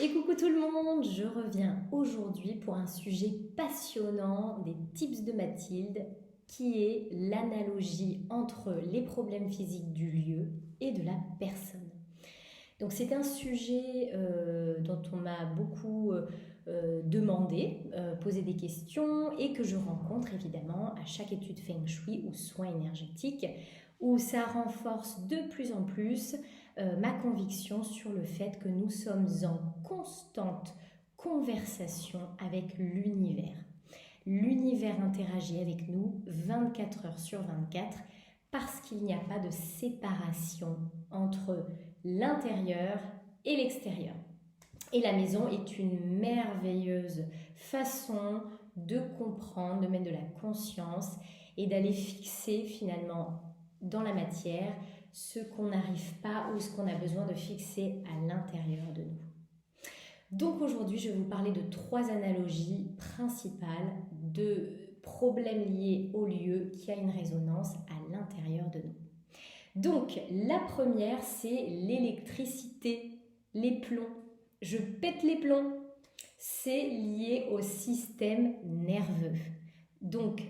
Et coucou tout le monde, je reviens aujourd'hui pour un sujet passionnant des tips de Mathilde qui est l'analogie entre les problèmes physiques du lieu et de la personne. Donc c'est un sujet dont on m'a beaucoup demandé, posé des questions et que je rencontre évidemment à chaque étude Feng Shui ou soin énergétique où ça renforce de plus en plus ma conviction sur le fait que nous sommes en constante conversation avec l'univers. L'univers interagit avec nous 24 heures sur 24 parce qu'il n'y a pas de séparation entre l'intérieur et l'extérieur. Et la maison est une merveilleuse façon de comprendre, de mettre de la conscience et d'aller fixer finalement dans la matière ce qu'on n'arrive pas ou ce qu'on a besoin de fixer à l'intérieur de nous. Donc aujourd'hui, je vais vous parler de 3 analogies principales de problèmes liés au lieu qui a une résonance à l'intérieur de nous. Donc la première, c'est l'électricité, les plombs. Je pète les plombs. C'est lié au système nerveux. Donc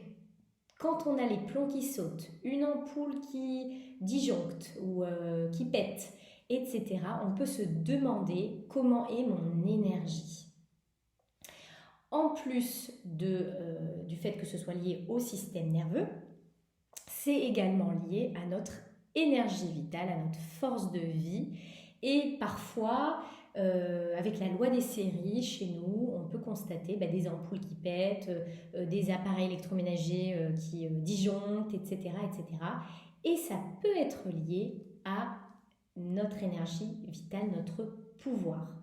quand on a les plombs qui sautent, une ampoule qui disjoncte ou qui pète, etc., on peut se demander comment est mon énergie. En plus du fait que ce soit lié au système nerveux, c'est également lié à notre énergie vitale, à notre force de vie. Et parfois, avec la loi des séries, chez nous, on peut constater des ampoules qui pètent, des appareils électroménagers qui disjonctent, etc., etc. Et ça peut être lié à notre énergie vitale, notre pouvoir.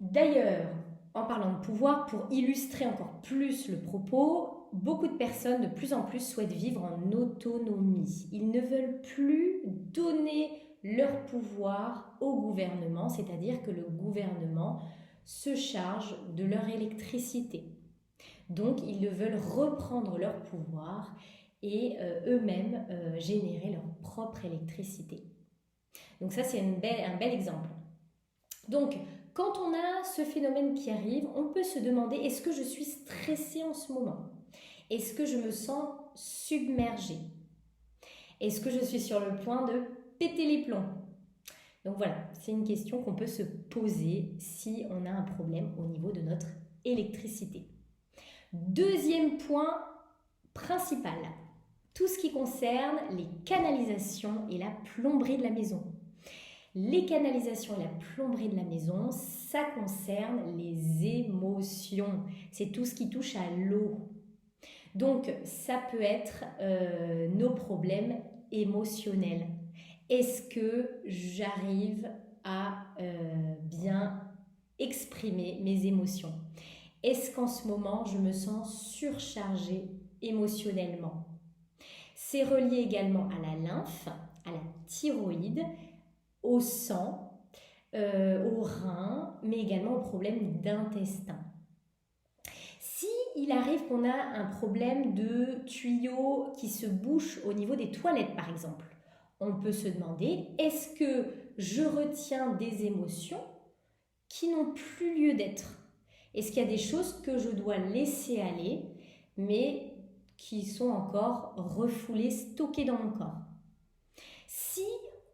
D'ailleurs, en parlant de pouvoir, pour illustrer encore plus le propos, beaucoup de personnes de plus en plus souhaitent vivre en autonomie. Ils ne veulent plus donner leur pouvoir au gouvernement, c'est-à-dire que le gouvernement se charge de leur électricité. Donc, ils veulent reprendre leur pouvoir et eux-mêmes générer leur propre électricité. Donc ça, c'est un bel exemple. Donc, quand on a ce phénomène qui arrive, on peut se demander, est-ce que je suis stressée en ce moment? Est-ce que je me sens submergée? Est-ce que je suis sur le point de péter les plombs? Donc voilà, c'est une question qu'on peut se poser si on a un problème au niveau de notre électricité. Deuxième point principal, tout ce qui concerne les canalisations et la plomberie de la maison. Les canalisations et la plomberie de la maison, ça concerne les émotions. C'est tout ce qui touche à l'eau. Donc, ça peut être nos problèmes émotionnels. Est-ce que j'arrive à bien exprimer mes émotions? Est-ce qu'en ce moment, je me sens surchargée émotionnellement? C'est relié également à la lymphe, à la thyroïde, au sang, aux reins, mais également aux problèmes d'intestin. Si il arrive qu'on a un problème de tuyaux qui se bouchent au niveau des toilettes, par exemple, on peut se demander, est-ce que je retiens des émotions qui n'ont plus lieu d'être? Est-ce qu'il y a des choses que je dois laisser aller, mais qui sont encore refoulées, stockées dans mon corps? Si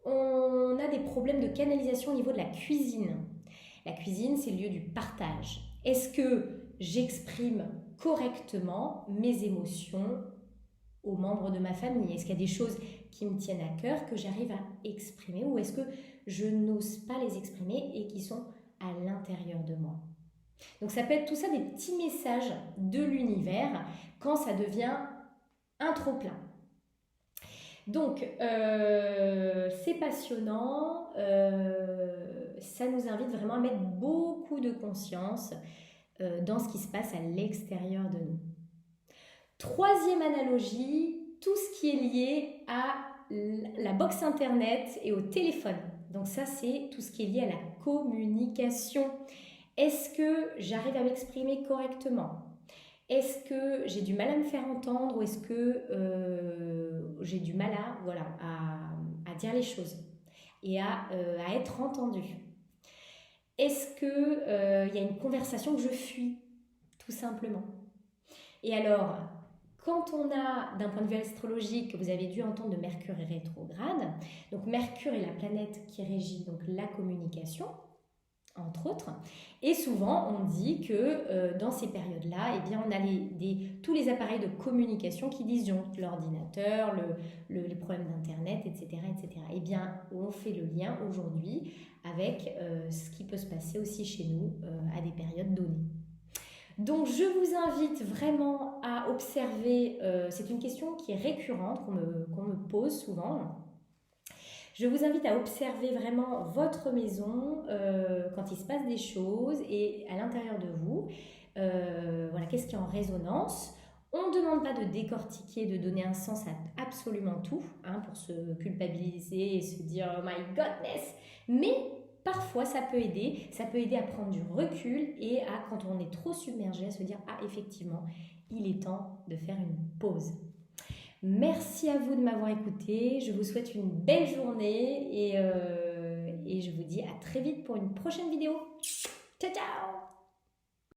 on a des problèmes de canalisation au niveau de la cuisine. La cuisine, c'est le lieu du partage. Est-ce que j'exprime correctement mes émotions aux membres de ma famille? Est-ce qu'il y a des choses qui me tiennent à cœur que j'arrive à exprimer ou est-ce que je n'ose pas les exprimer et qui sont à l'intérieur de moi? Donc ça peut être tout ça des petits messages de l'univers quand ça devient un trop-plein. Donc, c'est passionnant, ça nous invite vraiment à mettre beaucoup de conscience dans ce qui se passe à l'extérieur de nous. Troisième analogie, tout ce qui est lié à la box internet et au téléphone. Donc ça, c'est tout ce qui est lié à la communication. Est-ce que j'arrive à m'exprimer correctement? Est-ce que j'ai du mal à me faire entendre ou est-ce que j'ai du mal à dire les choses et à être entendue? Est-ce que y a une conversation que je fuis, tout simplement? Et alors, quand on a, d'un point de vue astrologique, vous avez dû entendre de Mercure et rétrograde, donc Mercure est la planète qui régit donc la communication, entre autres. Et souvent, on dit que dans ces périodes-là, eh bien, on a tous les appareils de communication qui disjonctent, l'ordinateur, les problèmes d'Internet, etc., etc. Eh bien, on fait le lien aujourd'hui avec ce qui peut se passer aussi chez nous à des périodes données. Donc, je vous invite vraiment à observer, c'est une question qui est récurrente, qu'on me pose souvent. Je vous invite à observer vraiment votre maison quand il se passe des choses et à l'intérieur de vous. Voilà, qu'est-ce qui est en résonance? On ne demande pas de décortiquer, de donner un sens à absolument tout, hein, pour se culpabiliser et se dire oh my godness, mais parfois ça peut aider à prendre du recul et à, quand on est trop submergé, à se dire ah effectivement, il est temps de faire une pause. Merci à vous de m'avoir écouté. Je vous souhaite une belle journée et je vous dis à très vite pour une prochaine vidéo. Ciao, ciao!